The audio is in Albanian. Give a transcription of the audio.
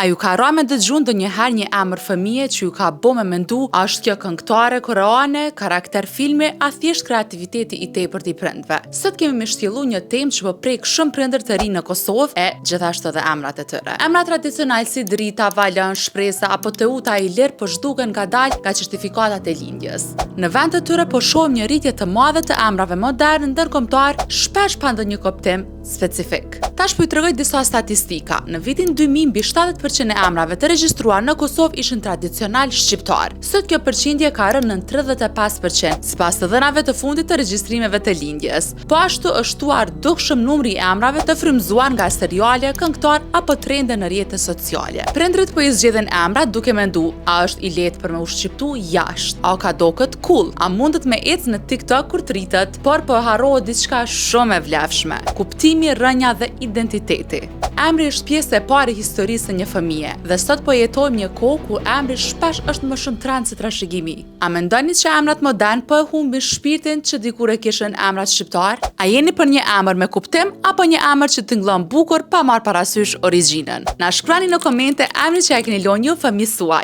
A ju ka ra me dëgju ndonjëherë një emër fëmije që ju ka bo me mendu, a është kjo këngëtare koreane, karakter filmi, a thjesht kreativiteti i tepërt i prindve? Sot kemi me shtjellu një temë që po prek shumë prindër të rinj në Kosovë e gjithashtu edhe emrat e tyre. Emra tradicional si drita, valën, shpresa apo teuta i lirë po zhduken ngadalë nga certifikatat e lindjes. Në vend të tyre po shohim një rritje të madhe të emrave modern ndërkombëtar, shpesh pa ndonjë kuptim specifik. Tash po ju tregoj disa statistika. Në vitin 2000 mbi 70% e emrave të regjistruar në Kosovë ishin tradicional shqiptar. Sot kjo përqindje ka rënë në 35%, sipas të dhënave të fundit të regjistrimeve të lindjes. Po ashtu është shtuar dukshëm numri i emrave të frymëzuar nga seriale, këngëtar apo trende në rrjetet sociale. Prindrit po i zgjedhin emrat duke mendu, a është i lehtë për me u shqiptu jashtë, a ka dokët cool, a mundet me ecë në TikTok kur tritet, por po harrohet diçka shumë e vlefshme. Kuptimi, rënja dhe identiteti. Emri është pjesë e parë e historisë së një fëmije dhe sot po jetojmë një kohë ku emri shpesh është më shumë trend se trashëgimi. A mendoni që emrat modern po e humbin shpirtin që dikur e kishin emrat shqiptar? A jeni për një emër me kuptim apo një emër që tingëllon bukur pa marrë parasysh origjinën? Na shkruani në komente emrin që ja keni lënë ju fëmijës suaj.